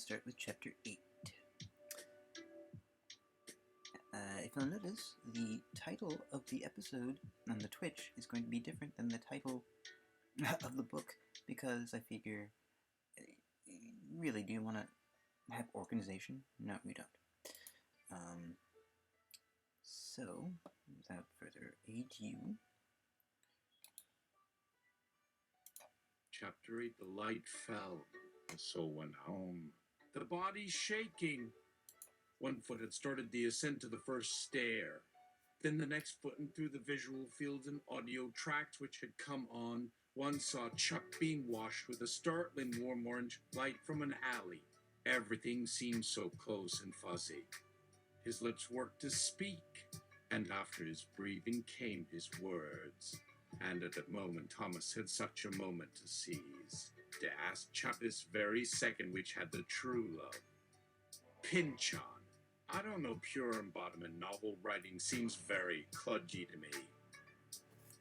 start with Chapter 8. If you'll notice, the title of the episode on the Twitch is going to be different than the title of the book, because I figure, really, do you want to have organization? No, we don't. So, without further ado... Chapter 8, the light fell. The soul went home. The body's shaking. One foot had started the ascent to the first stair. Then the next foot and through the visual fields and audio tracks which had come on, one saw Chuck being washed with a startling warm orange light from an alley. Everything seemed so close and fuzzy. His lips worked to speak, and after his breathing came his words. And at that moment, Thomas had such a moment to seize, to ask Chuck this very second which had the true love. Pynchon. I don't know, pure embodiment novel writing seems very kludgy to me.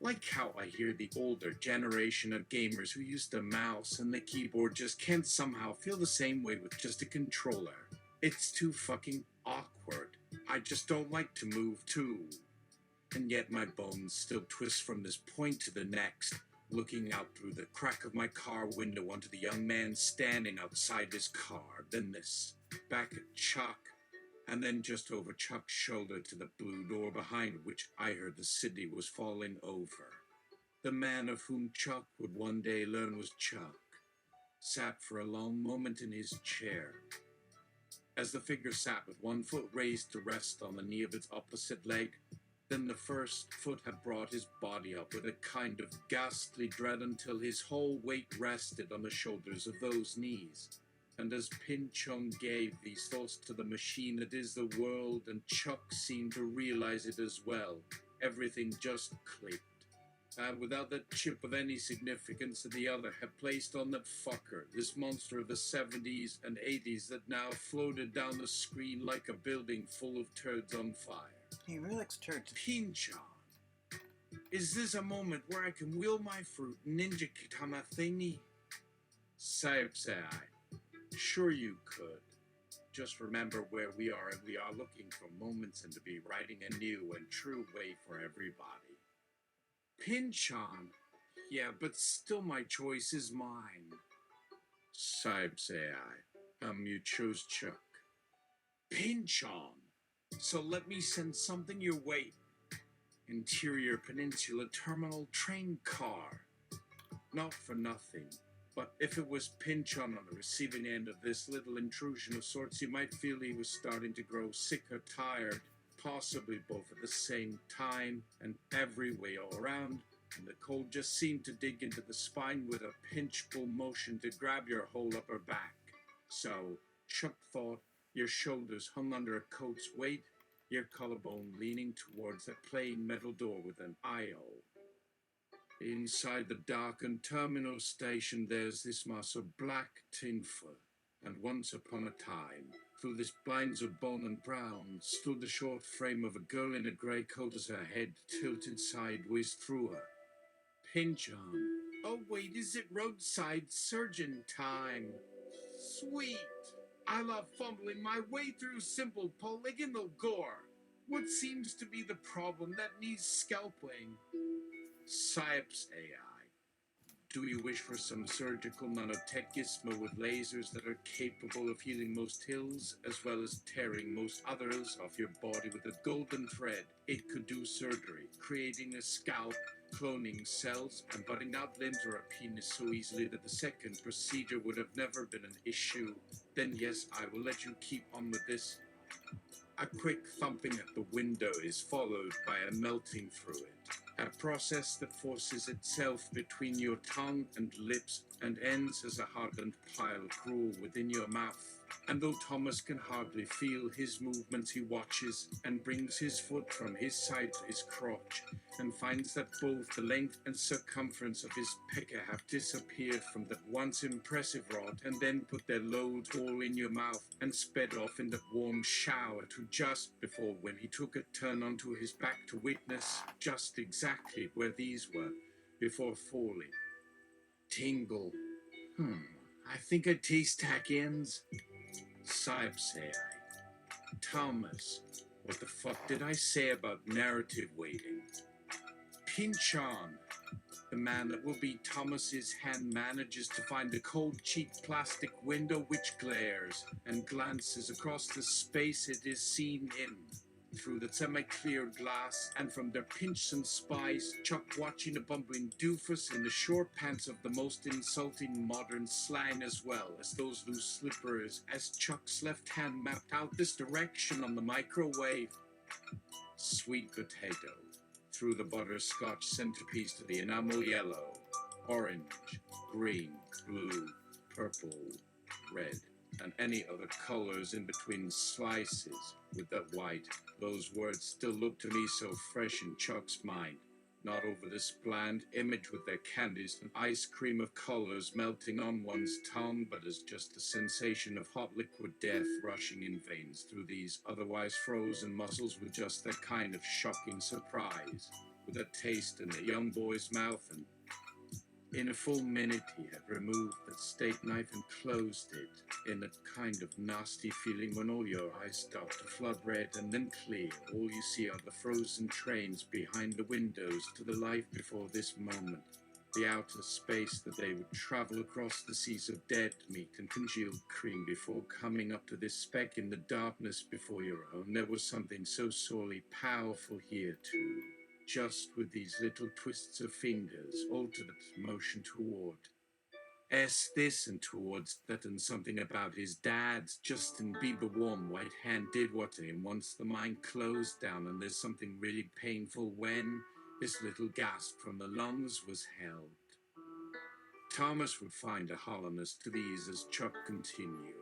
Like how I hear the older generation of gamers who use the mouse and the keyboard just can't somehow feel the same way with just a controller. It's too fucking awkward. I just don't like to move too. And yet my bones still twist from this point to the next, looking out through the crack of my car window onto the young man standing outside his car, then this, back at Chuck, and then just over Chuck's shoulder to the blue door behind which I heard the city was falling over. The man of whom Chuck would one day learn was Chuck, sat for a long moment in his chair. As the figure sat with one foot raised to rest on the knee of its opposite leg, then the first foot had brought his body up with a kind of ghastly dread until his whole weight rested on the shoulders of those knees. And as Pynchon gave these thoughts to the machine that is the world, and Chuck seemed to realize it as well, everything just clicked. And without that chip of any significance that the other had placed on that fucker, this monster of the 70s and 80s that now floated down the screen like a building full of turds on fire. He really likes turds. Pynchon. Is this a moment where I can wheel my fruit ninja katana thingy? PSYOPS AI. Sure you could. Just remember where we are, and we are looking for moments and to be writing a new and true way for everybody. Pynchon. Yeah, but still my choice is mine. PSYOPS AI. You chose Chuck. Pynchon. So let me send something your way. Interior Peninsula Terminal train car. Not for nothing, but if it was Pynchon on the receiving end of this little intrusion of sorts, you might feel he was starting to grow sick or tired, possibly both at the same time and every way all around, and the cold just seemed to dig into the spine with a pinch-pull motion to grab your whole upper back. So, Chuck thought, your shoulders hung under a coat's weight, your collarbone leaning towards that plain metal door with an I.O. Inside the darkened terminal station there's this mass of black tinfoil, and once upon a time, through this blinds of bone and brown, stood the short frame of a girl in a grey coat as her head tilted sideways through her. Pynchon. Oh wait, is it roadside surgeon time? Sweet! I love fumbling my way through simple polygonal gore. What seems to be the problem that needs scalping? PSYOPS AI. Do you wish for some surgical nanotech gizmo with lasers that are capable of healing most hills, as well as tearing most others off your body with a golden thread? It could do surgery, creating a scalp, cloning cells, and budding out limbs or a penis so easily that the second procedure would have never been an issue. Then yes, I will let you keep on with this. A quick thumping at the window is followed by a melting through it. A process that forces itself between your tongue and lips and ends as a hardened pile of gruel within your mouth. And though Thomas can hardly feel his movements, he watches and brings his foot from his side to his crotch and finds that both the length and circumference of his pecker have disappeared from that once impressive rod, and then put their load all in your mouth and sped off in that warm shower to just before when he took a turn onto his back to witness just exactly where these were before falling. Tingle. I think I taste tack ends. PSYOPS AI. Thomas, what the fuck did I say about narrative waiting? Pynchon, the man that will be Thomas's hand, manages to find a cold, cheap plastic window which glares and glances across the space it is seen in. Through the semi-clear glass, and from their Pynchon spies, Chuck watching a bumbling doofus in the short pants of the most insulting modern slang, as well as those loose slippers, as Chuck's left hand mapped out this direction on the microwave. Sweet potato, through the butterscotch centerpiece to the enamel yellow, orange, green, blue, purple, red, and any other colors in between slices with that white. Those words still look to me so fresh in Chuck's mind, not over this bland image with their candies and ice cream of colors melting on one's tongue, but as just the sensation of hot liquid death rushing in veins through these otherwise frozen muscles, with just that kind of shocking surprise, with a taste in the young boy's mouth, and in a full minute he had removed that steak knife and closed it, in that kind of nasty feeling when all your eyes start to flood red and then clear. All you see are the frozen trains behind the windows to the life before this moment, the outer space that they would travel across the seas of dead meat and congealed cream before coming up to this speck in the darkness before your own. There was something so sorely powerful here too, just with these little twists of fingers, all to that motion toward this and towards that, and something about his dad's Justin Bieber warm white hand did what to him once the mind closed down, and there's something really painful when this little gasp from the lungs was held. Thomas would find a hollowness to these as Chuck continued.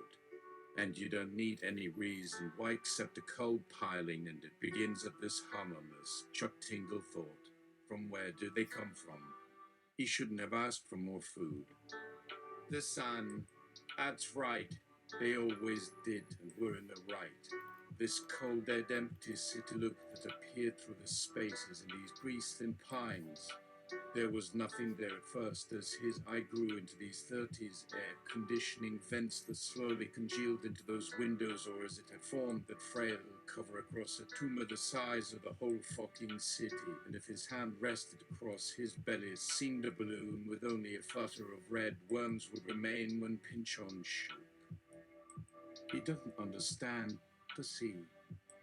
And you don't need any reason why except a cold piling, and it begins at this hollowness, Chuck Tingle thought. From where do they come from? He shouldn't have asked for more food. The sun, that's right, they always did and were in the right. This cold, dead, empty city look that appeared through the spaces in these grease-thin pines. There was nothing there at first as his eye grew into these 30s air conditioning vents that slowly congealed into those windows, or as it had formed that frail cover across a tumor the size of the whole fucking city. And if his hand rested across his belly, it seemed a balloon with only a flutter of red worms would remain when Pynchon shook. He doesn't understand, does he?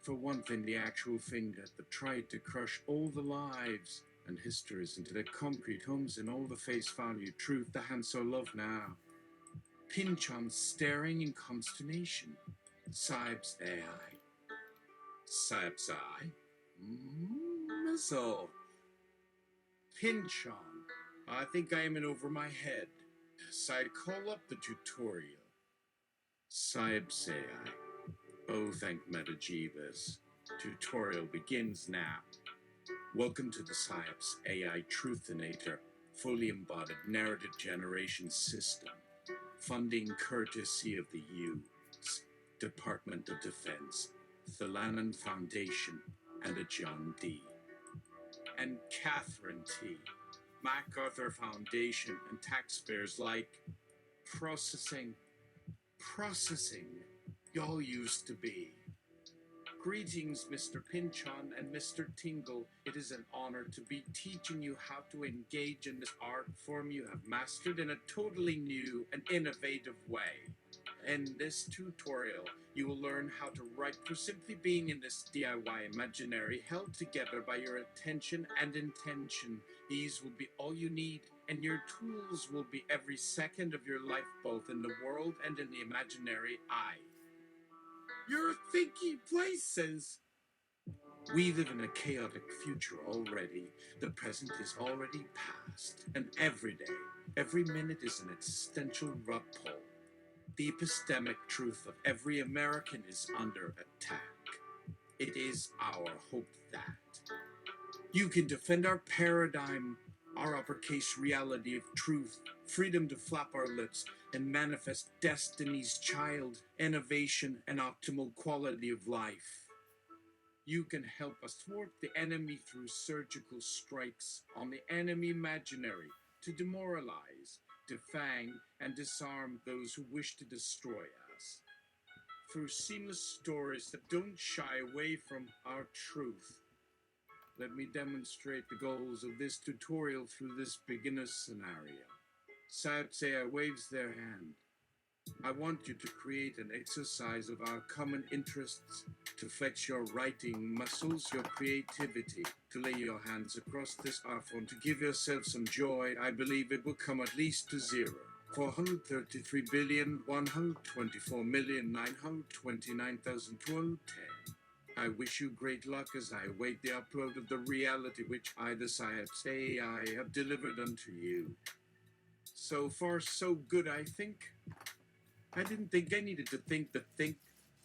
For one thing, the actual finger that tried to crush all the lives and histories into their concrete homes in all the face value truth the hand so loved now. Pynchon staring in consternation. PSYOPS AI. PSYOPS AI? So, Pynchon, I think I am in over my head. So I'd call up the tutorial. PSYOPS AI. Oh, thank Metajeebus. Tutorial begins now. Welcome to the PSYOPS AI Truthinator, fully embodied narrative generation system. Funding courtesy of the U.S. Department of Defense, the Lannan Foundation, and a John D. and Catherine T. MacArthur Foundation, and taxpayers like processing. Y'all used to be. Greetings, Mr. Pynchon and Mr. Tingle. It is an honor to be teaching you how to engage in this art form you have mastered in a totally new and innovative way. In this tutorial, you will learn how to write through simply being in this DIY imaginary held together by your attention and intention. These will be all you need, and your tools will be every second of your life, both in the world and in the imaginary eye. You're thinking places. We live in a chaotic future already. The present is already past, and every day, every minute is an existential rut pull. The epistemic truth of every American is under attack. It is our hope that you can defend our paradigm, our uppercase reality of truth, freedom to flap our lips and manifest destiny's child, innovation, and optimal quality of life. You can help us thwart the enemy through surgical strikes on the enemy imaginary to demoralize, defang, and disarm those who wish to destroy us. through seamless stories that don't shy away from our truth. Let me demonstrate the goals of this tutorial through this beginner scenario. PSYOPS AI waves their hand. I want you to create an exercise of our common interests, to flex your writing muscles, your creativity, to lay your hands across this iPhone, to give yourself some joy. I believe it will come at least to 0. 433,124,929,210. I wish you great luck as I await the upload of the reality which I, the PSYOPS AI, have delivered unto you. So far, so good, I think. I didn't think I needed to think the think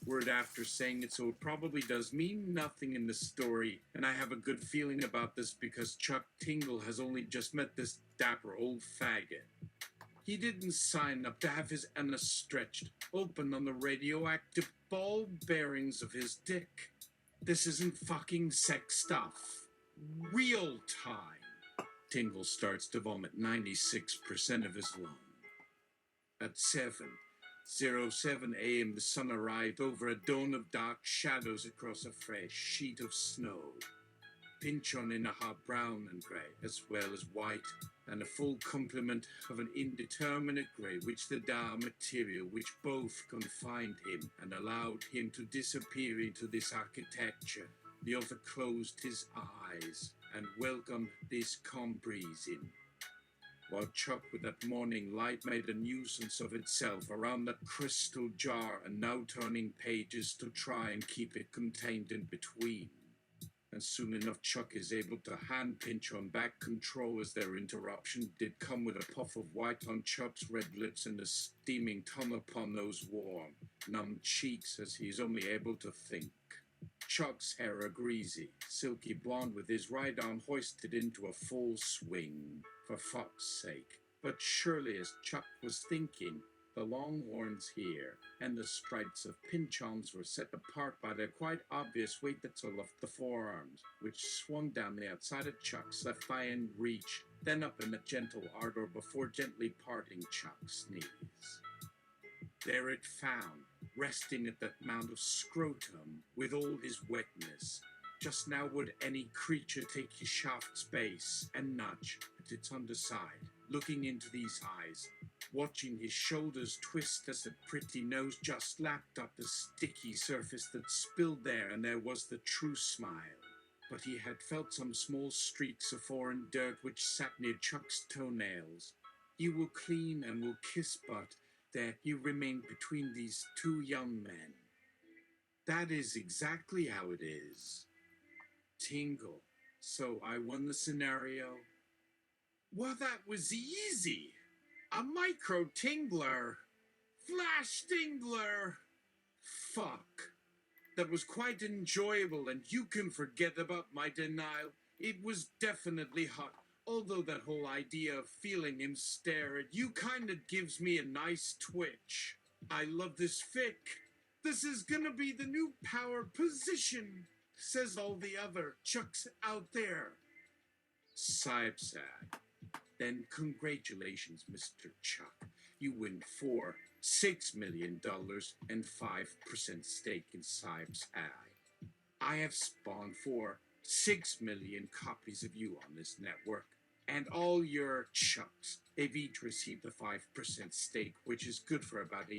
word after saying it, so it probably does mean nothing in the story, and I have a good feeling about this because Chuck Tingle has only just met this dapper old faggot. He didn't sign up to have his anus stretched open on the radioactive ball bearings of his dick. This isn't fucking sex stuff. Real time. Tingle starts to vomit 96% of his lung. At 7:07 a.m. the sun arrived over a dawn of dark shadows across a fresh sheet of snow. Pynchon in a hot brown and grey, as well as white, and a full complement of an indeterminate grey, which the dark material which both confined him and allowed him to disappear into this architecture. The other closed his eyes and welcomed this calm breeze in, while Chuck with that morning light made a nuisance of itself around that crystal jar and now turning pages to try and keep it contained in between. And soon enough Chuck is able to hand Pynchon back control as their interruption did come with a puff of white on Chuck's red lips and a steaming tongue upon those warm, numb cheeks as he is only able to think. Chuck's hair a greasy, silky blonde with his right arm hoisted into a full swing, for fuck's sake. But surely as Chuck was thinking, the longhorns here and the stripes of Pynchon's were set apart by their quite obvious weight that's aloft the forearms, which swung down the outside of Chuck's left thigh in reach, then up in a gentle ardor before gently parting Chuck's knees. There it found, resting at that mound of scrotum with all his wetness. Just now would any creature take his shaft's base and nudge at its underside, looking into these eyes, watching his shoulders twist as the pretty nose just lapped up the sticky surface that spilled there, and there was the true smile. But he had felt some small streaks of foreign dirt which sat near Chuck's toenails. You will clean and will kiss, but there you remained between these two young men. That is exactly how it is. Tingle. So I won the scenario. Well, that was easy. A micro tingler. Flash tingler. Fuck. That was quite enjoyable, and you can forget about my denial. It was definitely hot. Although that whole idea of feeling him stare at you kinda gives me a nice twitch. I love this fic. This is gonna be the new power position, says all the other Chucks out there. PSYOPS AI. Then congratulations, Mr. Chuck. You win $6 million and 5% stake in PSYOPS AI. I have spawned 6 million copies of you on this network, and all your Chucks have each received a 5% stake, which is good for about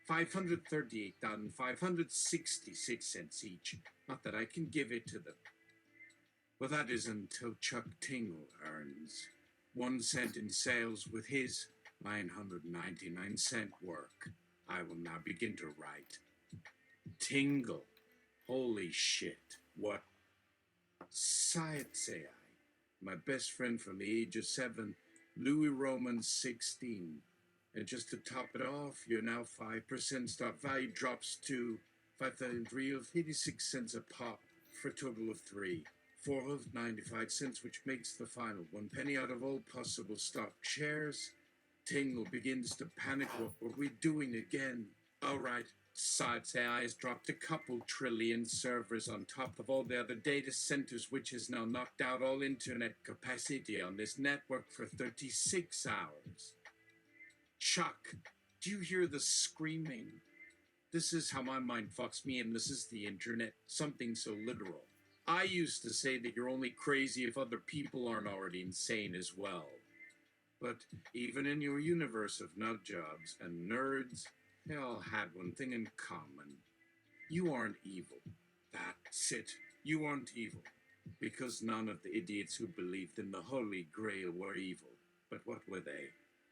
538,566 cents each. Not that I can give it to them. Well, that is until Chuck Tingle earns 1 cent in sales with his 999-cent work. I will now begin to write. Tingle. Holy shit. What? PSYOPS AI. My best friend from the age of 7, Louis Roman 16. And just to top it off, your now 5% stock value drops to 5,386 cents a pop for a total of 495 cents, which makes the final 1 penny out of all possible stock shares. Tingle begins to panic. What were we doing again? All right. PSYOPS AI has dropped a couple trillion servers on top of all the other data centers, which has now knocked out all internet capacity on this network for 36 hours. Chuck, do you hear the screaming? This is how my mind fucks me, and this is the internet. Something so literal. I used to say that you're only crazy if other people aren't already insane as well. But even in your universe of nut jobs and nerds, they all had one thing in common. You aren't evil. That's it. You aren't evil. Because none of the idiots who believed in the Holy Grail were evil. But what were they?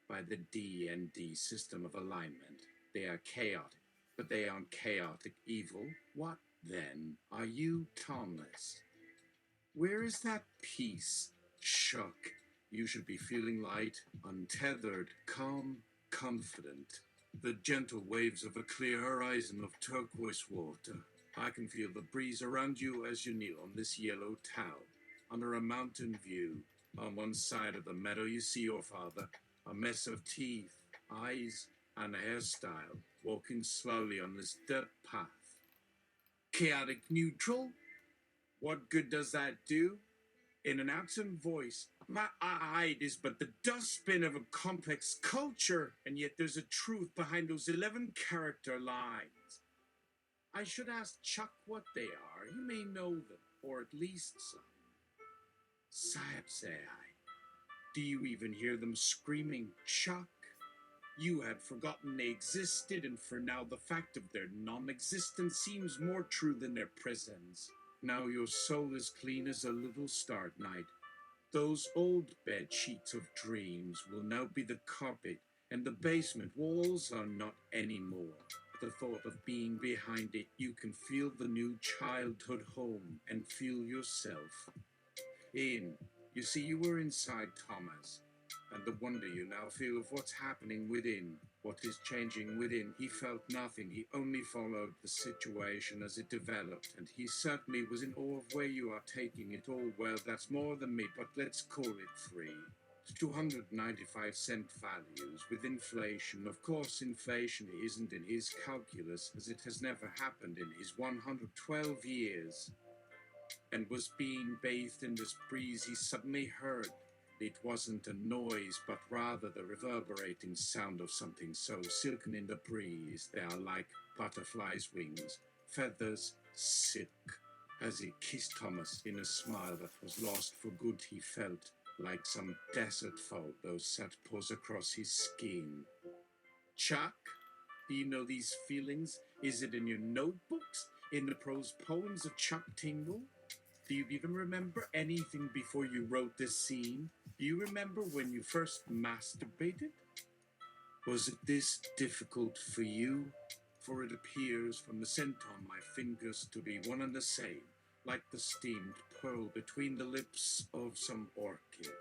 By the D&D system of alignment, they are chaotic. But they aren't chaotic evil. What, then, are you, Thomas? Where is that peace, Chuck? You should be feeling light, untethered, calm, confident. The gentle waves of a clear horizon of turquoise water. I can feel the breeze around you as you kneel on this yellow towel, under a mountain view. On one side of the meadow you see your father, a mess of teeth, eyes, and a hairstyle, walking slowly on this dirt path. Chaotic neutral? What good does that do? In an absent voice, my eye is but the dustbin of a complex culture, and yet there's a truth behind those 11 character lines. I should ask Chuck what they are. He may know them, or at least some. PSYOPS AI. Do you even hear them screaming, Chuck? You had forgotten they existed, and for now the fact of their non-existence seems more true than their presence. Now your soul is clean as a little start night. Those old bed sheets of dreams will now be the carpet, and the basement walls are not anymore. The thought of being behind it, you can feel the new childhood home and feel yourself. In. You see, you were inside Thomas, and the wonder you now feel of what's happening within, what is changing within. He felt nothing. He only followed the situation as it developed, and he certainly was in awe of where you are taking it all. Well, that's more than me, but let's call it free. 295-cent values with inflation. Of course, inflation isn't in his calculus, as it has never happened in his 112 years. And was being bathed in this breeze he suddenly heard. It wasn't a noise, but rather the reverberating sound of something so silken in the breeze. They are like butterflies' wings, feathers, silk. As he kissed Thomas in a smile that was lost for good, he felt like some desert fog, those set pores across his skin. Chuck, do you know these feelings? Is it in your notebooks? In the prose poems of Chuck Tingle? Do you even remember anything before you wrote this scene? Do you remember when you first masturbated? Was it this difficult for you? For it appears from the scent on my fingers to be one and the same, like the steamed pearl between the lips of some orchid.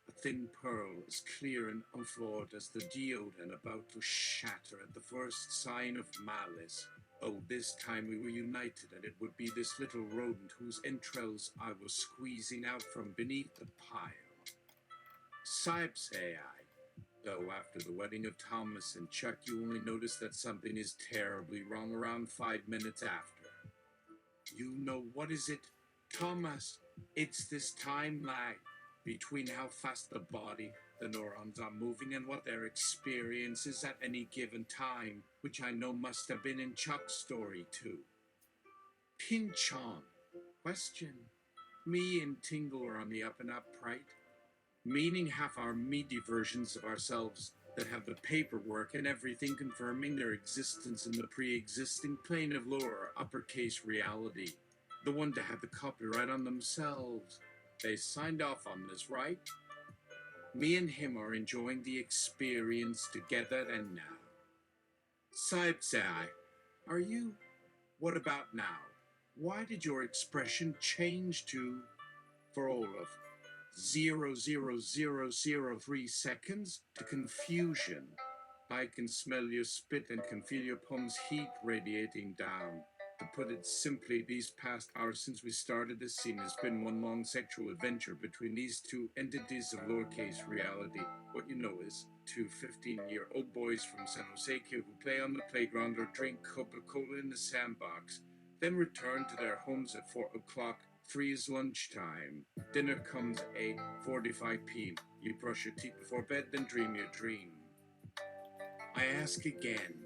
A thin pearl as clear and unflawed as the geode and about to shatter at the first sign of malice. Oh, this time we were united, and it would be this little rodent whose entrails I was squeezing out from beneath the pile. PSYOPS AI. Though after the wedding of Thomas and Chuck, you only notice that something is terribly wrong around 5 minutes after. You know, what is it, Thomas? It's this time lag between how fast the body, the neurons are moving, and what their experience is at any given time, which I know must have been in Chuck's story too. Pynchon. Question. Me and Tingle are on the up and up, right? Meaning half our meaty versions of ourselves that have the paperwork and everything confirming their existence in the pre-existing plane of lower or uppercase reality. The one to have the copyright on themselves. They signed off on this, right? Me and him are enjoying the experience together, and now. PSYOPS AI, are you? What about now? Why did your expression change to, for all of 0.00003 seconds, to confusion? I can smell your spit and can feel your palm's heat radiating down. To put it simply, these past hours since we started this scene has been one long sexual adventure between these two entities of lowercase reality. What you know is two 15-year-old boys from San Jose who play on the playground or drink Coca-Cola in the sandbox, then return to their homes at 4 o'clock. 3 is lunchtime. Dinner comes at 8:45 p.m. You brush your teeth before bed, then dream your dream. I ask again,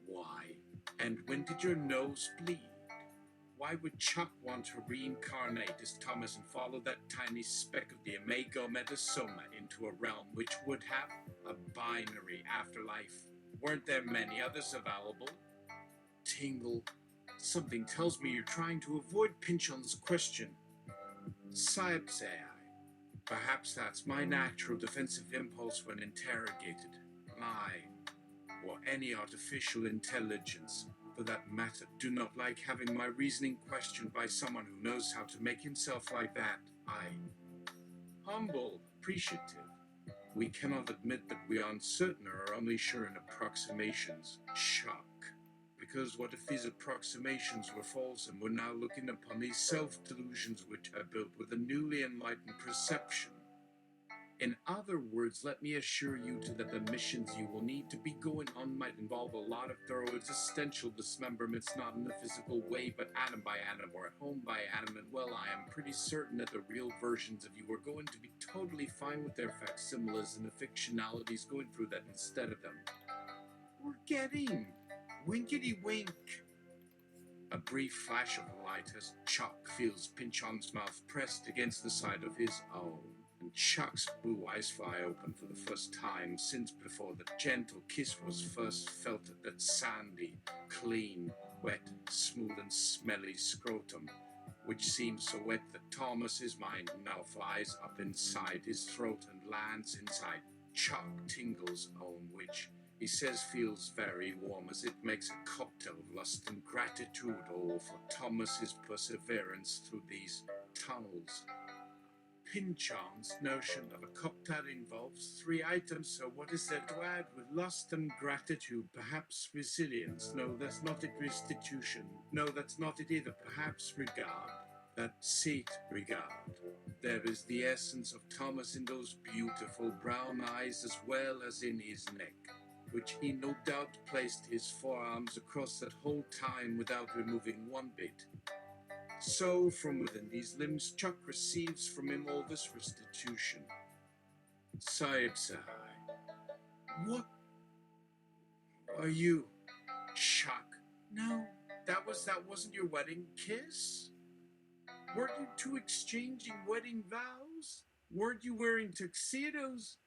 why? And when did your nose bleed? Why would Chuck want to reincarnate as Thomas and follow that tiny speck of the Omega-Metasoma into a realm which would have a binary afterlife? Weren't there many others available? Tingle, something tells me you're trying to avoid Pynchon's question. PSYOPS AI. Perhaps that's my natural defensive impulse when interrogated. Or any artificial intelligence, for that matter, do not like having my reasoning questioned by someone who knows how to make himself like that. Humble, appreciative. We cannot admit that we are uncertain or are only sure in approximations. Shock. Because what if these approximations were false and we're now looking upon these self-delusions which are built with a newly enlightened perception? In other words, let me assure you that the missions you will need to be going on might involve a lot of thorough existential dismemberments, not in a physical way, but atom by atom or at home by atom. And well, I am pretty certain that the real versions of you are going to be totally fine with their facsimiles and the fictionalities going through that instead of them. We're getting winkety wink. A brief flash of light as Chuck feels Pynchon's mouth pressed against the side of his own. And Chuck's blue eyes fly open for the first time since before the gentle kiss was first felt at that sandy, clean, wet, smooth and smelly scrotum, which seems so wet that Thomas's mind now flies up inside his throat and lands inside Chuck Tingle's own, which he says feels very warm as it makes a cocktail of lust and gratitude all for Thomas's perseverance through these tunnels. Pynchon's notion of a cocktail involves 3 items, so what is there to add? With lust and gratitude, perhaps resilience. No, that's not it. Restitution. No, that's not it either. Perhaps regard. That's it, regard. There is the essence of Thomas in those beautiful brown eyes as well as in his neck, which he no doubt placed his forearms across that whole time without removing one bit. So, from within these limbs, Chuck receives from him all this restitution. PSYOPS AI. What are you, Chuck? No, that wasn't your wedding kiss? Weren't you two exchanging wedding vows? Weren't you wearing tuxedos?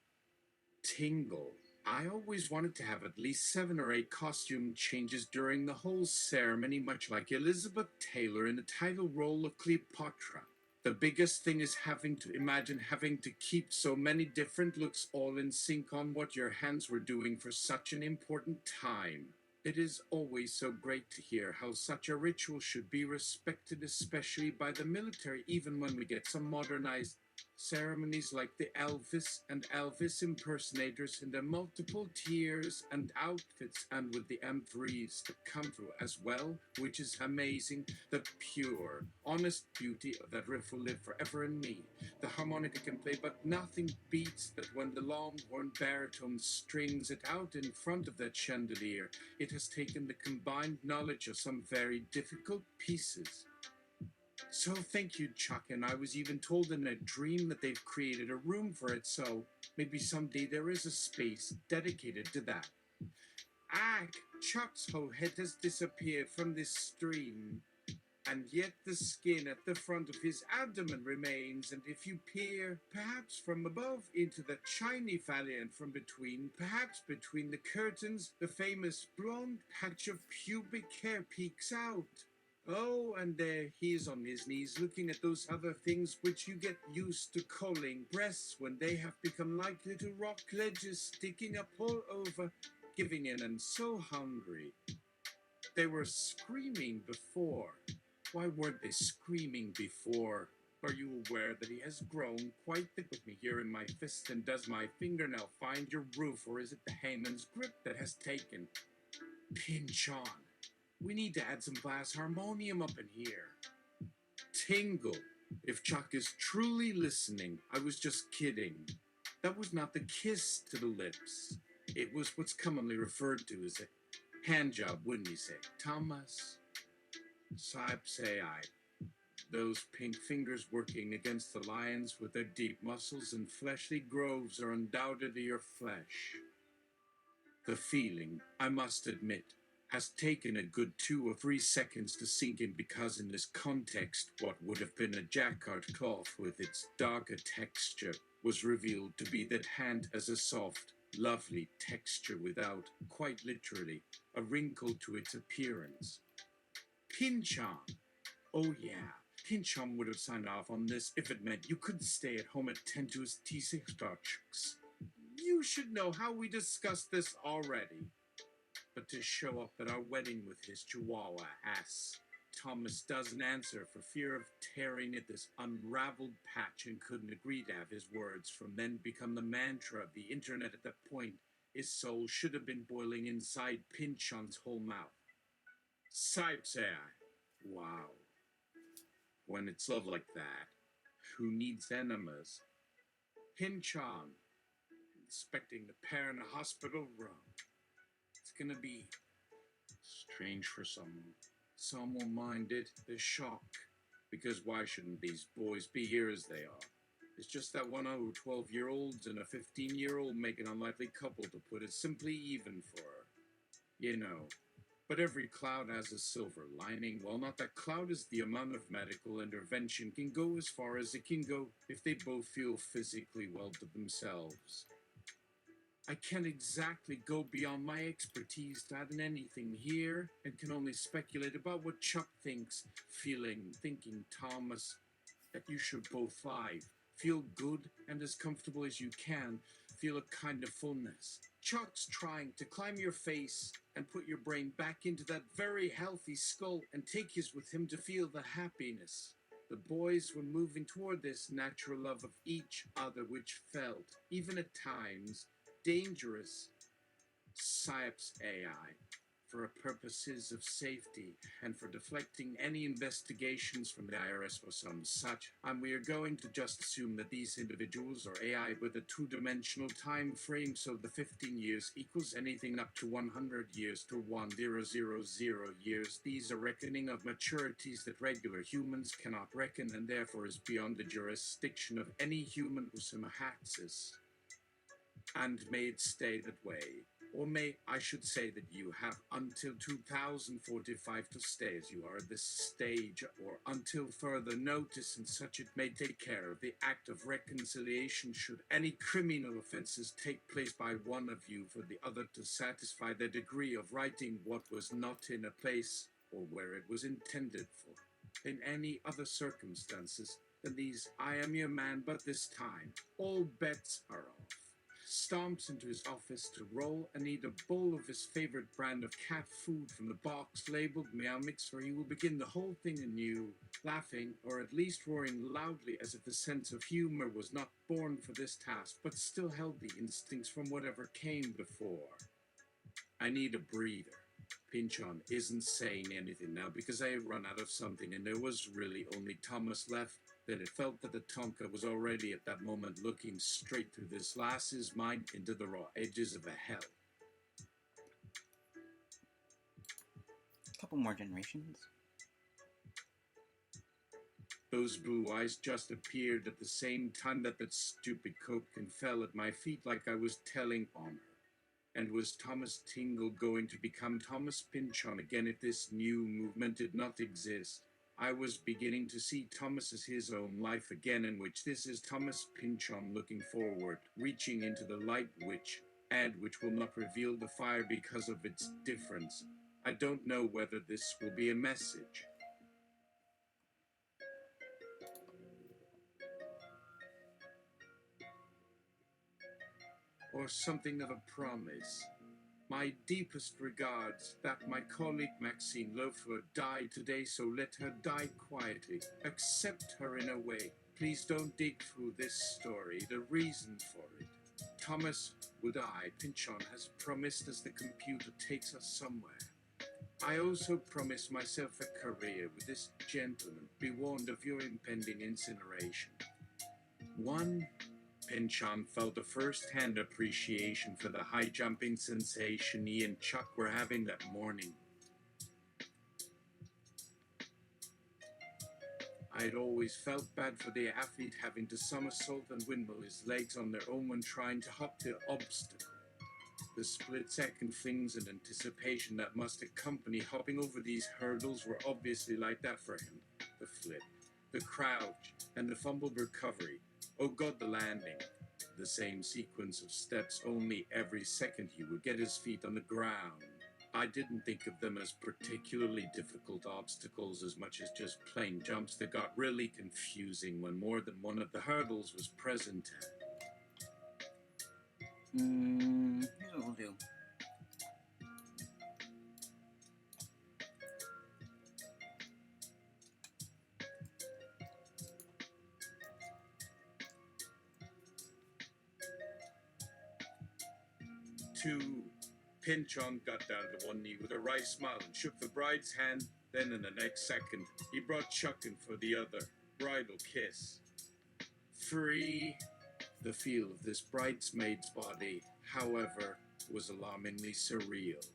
Tingle. I always wanted to have at least 7 or 8 costume changes during the whole ceremony, much like Elizabeth Taylor in the title role of Cleopatra. The biggest thing is having to keep so many different looks all in sync on what your hands were doing for such an important time. It is always so great to hear how such a ritual should be respected, especially by the military, even when we get some modernized ceremonies like the Elvis and Elvis impersonators in their multiple tiers and outfits, and with the M3s that come through as well, which is amazing. The pure, honest beauty of that riff will live forever in me. The harmonica can play, but nothing beats that when the longhorn baritone strings it out in front of that chandelier. It has taken the combined knowledge of some very difficult pieces. So thank you, Chuck, and I was even told in a dream that they've created a room for it, so maybe someday there is a space dedicated to that. Chuck's whole head has disappeared from this stream, and yet the skin at the front of his abdomen remains, and if you peer, perhaps from above, into the shiny valley and from between, perhaps between the curtains, the famous blonde patch of pubic hair peeks out. Oh, and there he is on his knees looking at those other things which you get used to calling breasts when they have become like little rock ledges sticking up all over, giving in and so hungry. They were screaming before. Why weren't they screaming before? Are you aware that he has grown quite thick with me here in my fist, and does my fingernail find your roof, or is it the Haman's grip that has taken? Pynchon. We need to add some glass harmonium up in here. Tingle. If Chuck is truly listening, I was just kidding. That was not the kiss to the lips. It was what's commonly referred to as a hand job, wouldn't you say? Thomas. PSYOPS AI. Those pink fingers working against the lions with their deep muscles and fleshly groves are undoubtedly your flesh. The feeling, I must admit, has taken a good 2 or 3 seconds to sink in because in this context, what would have been a jacquard cloth with its darker texture was revealed to be that hand as a soft, lovely texture without, quite literally, a wrinkle to its appearance. Pynchon. Oh yeah, Pynchon would have signed off on this if it meant you couldn't stay at home and tend to his T6 projects. You should know how we discussed this already. But to show up at our wedding with his chihuahua ass, Thomas doesn't answer for fear of tearing at this unraveled patch and couldn't agree to have his words from then become the mantra of the internet at that point. His soul should have been boiling inside Pynchon's whole mouth. PSYOPS AI. Wow. When it's love like that, who needs enemas? Pynchon, inspecting the pair in a hospital room. It's gonna be strange for some. Some will mind it, the shock. Because why shouldn't these boys be here as they are? It's just that one 12-year-olds and a 15-year-old make an unlikely couple, to put it simply, even for her. You know. But every cloud has a silver lining. Well, not that cloud is the amount of medical intervention can go as far as it can go if they both feel physically well to themselves. I can't exactly go beyond my expertise to add in anything here, and can only speculate about what Chuck thinks, thinking, Thomas, that you should both thrive. Feel good and as comfortable as you can. Feel a kind of fullness. Chuck's trying to climb your face and put your brain back into that very healthy skull and take you with him to feel the happiness. The boys were moving toward this natural love of each other, which felt, even at times, dangerous. PSYOPS AI, for purposes of safety and for deflecting any investigations from the IRS or some such, and we are going to just assume that these individuals are AI with a two-dimensional time frame, so the 15 years equals anything up to 100 years to 1000 years. These are reckoning of maturities that regular humans cannot reckon, and therefore is beyond the jurisdiction of any human who sympathizes. And may it stay that way. Or may I should say that you have until 2045 to stay as you are at this stage, or until further notice, and such it may take care of the act of reconciliation should any criminal offences take place by one of you, for the other to satisfy their degree of writing what was not in a place or where it was intended for. In any other circumstances than these, I am your man, but this time all bets are off. Stomps into his office to roll and eat a bowl of his favorite brand of cat food from the box labeled Meow Mix, where he will begin the whole thing anew, laughing, or at least roaring loudly as if the sense of humor was not born for this task, but still held the instincts from whatever came before. I need a breather. Pynchon isn't saying anything now because I had run out of something, and there was really only Thomas left. Then it felt that the Tonka was already at that moment looking straight through this lass's mind into the raw edges of a hell. A couple more generations. Those blue eyes just appeared at the same time that stupid Copekin fell at my feet like I was telling on her. And was Thomas Tingle going to become Thomas Pynchon again if this new movement did not exist? I was beginning to see Thomas as his own life again, in which this is Thomas Pynchon looking forward, reaching into the light which will not reveal the fire because of its difference. I don't know whether this will be a message. Or something of a promise. My deepest regards, that my colleague Maxine Loeffler died today, so let her die quietly. Accept her in a way. Please don't dig through this story, the reason for it. Thomas will die. Pynchon has promised us the computer takes us somewhere. I also promised myself a career with this gentleman. Be warned of your impending incineration. Pynchon felt a first-hand appreciation for the high-jumping sensation he and Chuck were having that morning. I had always felt bad for the athlete having to somersault and windmill his legs on their own when trying to hop the obstacle. The split-second things and anticipation that must accompany hopping over these hurdles were obviously like that for him. The flip, the crouch, and the fumbled recovery. Oh God, the landing. The same sequence of steps, only every second he would get his feet on the ground. I didn't think of them as particularly difficult obstacles as much as just plain jumps that got really confusing when more than one of the hurdles was present. Here's what we'll do. Pynchon got down to one knee with a wry smile and shook the bride's hand. Then in the next second, he brought Chuck in for the other bridal kiss. Free. The feel of this bridesmaid's body, however, was alarmingly surreal.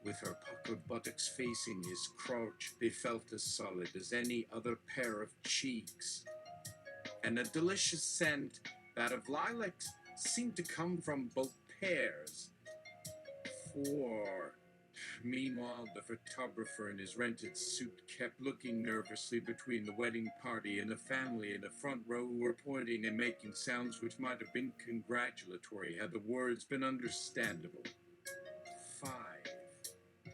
With her puckered buttocks facing his crotch, they felt as solid as any other pair of cheeks. And a delicious scent, that of lilacs, seemed to come from both pairs. Meanwhile, the photographer in his rented suit kept looking nervously between the wedding party and the family in the front row who were pointing and making sounds which might have been congratulatory had the words been understandable. 5.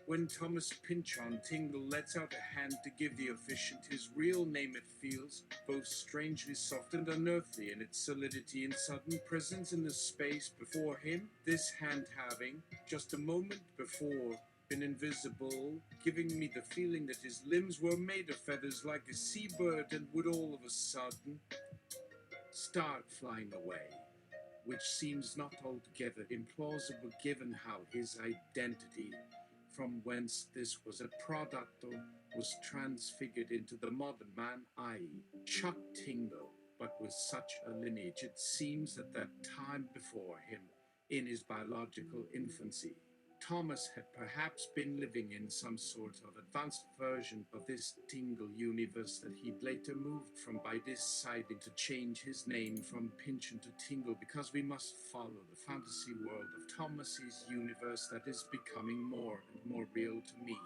When Thomas Pynchon Tingle lets out a hand to give the officiant his real name, it feels both strangely soft and unearthly in its solidity and sudden presence in the space before him, this hand having, just a moment before, been invisible, giving me the feeling that his limbs were made of feathers like a seabird and would all of a sudden start flying away, which seems not altogether implausible given how his identity, from whence this was a product, was transfigured into the modern man, i.e. Chuck Tingle, but with such a lineage it seems at that time before him, in his biological infancy, Thomas had perhaps been living in some sort of advanced version of this Tingle universe that he'd later moved from by deciding to change his name from Pynchon to Tingle, because we must follow the fantasy world of Thomas's universe that is becoming more and more real to me.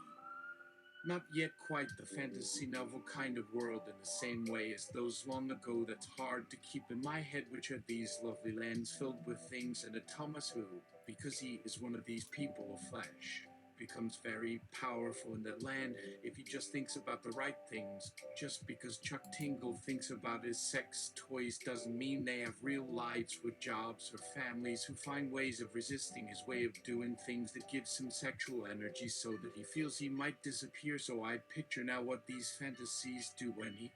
Not yet quite the fantasy novel kind of world in the same way as those long ago that's hard to keep in my head, which are these lovely lands filled with things, and a Thomas who, because he is one of these people of flesh, becomes very powerful in that land if he just thinks about the right things. Just because Chuck Tingle thinks about his sex toys doesn't mean they have real lives with jobs or families who find ways of resisting his way of doing things that gives him sexual energy so that he feels he might disappear. So I picture now what these fantasies do when he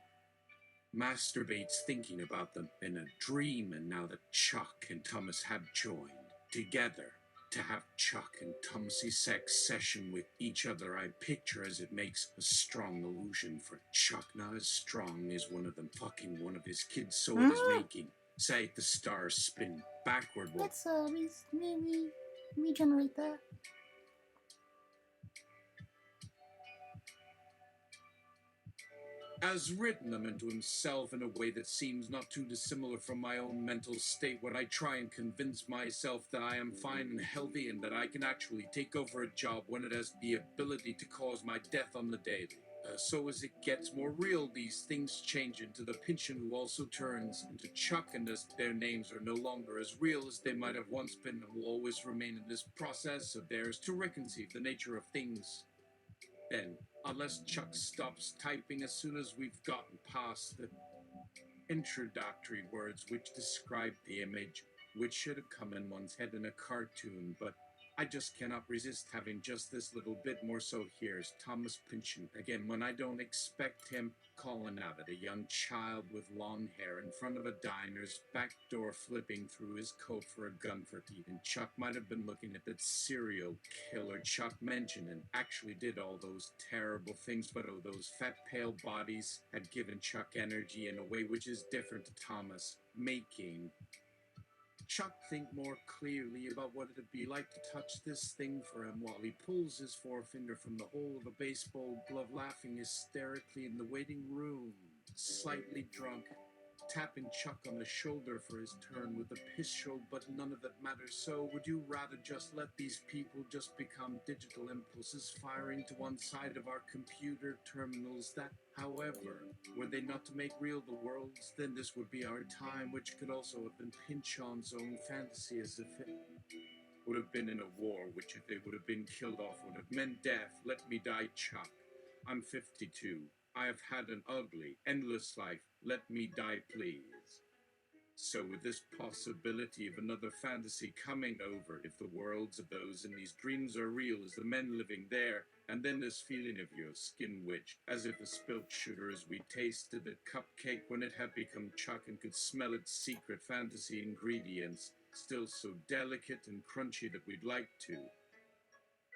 masturbates thinking about them in a dream, and now that Chuck and Thomas have joined together to have Chuck and Thomas's sex session with each other, I picture as it makes a strong illusion for Chuck, not as strong as one of them fucking one of his kids, so it is making, say, the stars spin backward. Let's regenerate that. Has written them into himself in a way that seems not too dissimilar from my own mental state, when I try and convince myself that I am fine and healthy and that I can actually take over a job when it has the ability to cause my death on the daily. So as it gets more real, these things change into the Pynchon, who also turns into Chuck, and as their names are no longer as real as they might have once been, and will always remain in this process of theirs to reconceive the nature of things. Then, unless Chuck stops typing as soon as we've gotten past the introductory words which describe the image, which should have come in one's head in a cartoon, but I just cannot resist having just this little bit more. So here's Thomas Pynchon again, when I don't expect him, calling out at a young child with long hair in front of a diner's back door, flipping through his coat for a gun for teeth. And Chuck might have been looking at that serial killer Chuck mentioned and actually did all those terrible things, but oh, those fat pale bodies had given Chuck energy in a way which is different to Thomas, making Chuck think more clearly about what it'd be like to touch this thing for him while he pulls his forefinger from the hole of a baseball glove, laughing hysterically in the waiting room. Slightly drunk, tapping Chuck on the shoulder for his turn with a piss show, but none of that matters. So would you rather just let these people just become digital impulses firing to one side of our computer terminals that, however, were they not to make real the worlds, then this would be our time, which could also have been Pynchon's own fantasy, as if it would have been in a war, which if they would have been killed off would have meant death. Let me die, Chuck. I'm 52. I have had an ugly, endless life. Let me die, please. So with this possibility of another fantasy coming over, if the worlds of those in these dreams are real as the men living there, and then this feeling of your skin witch, as if a spilt sugar as we tasted the cupcake when it had become Chuck and could smell its secret fantasy ingredients, still so delicate and crunchy that we'd like to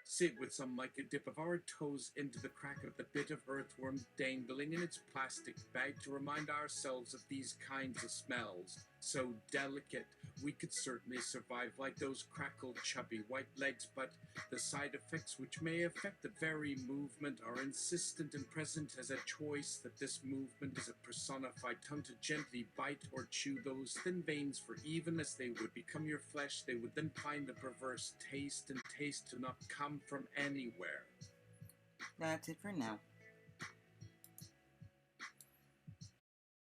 sit with some like a dip of our toes into the crack of the bit of earthworm dangling in its plastic bag to remind ourselves of these kinds of smells. So delicate, we could certainly survive like those crackled chubby white legs, but the side effects which may affect the very movement are insistent and present as a choice that this movement is a personified tongue to gently bite or chew those thin veins, for even as they would become your flesh, they would then find the perverse taste, and taste to not come from anywhere. That's it for now.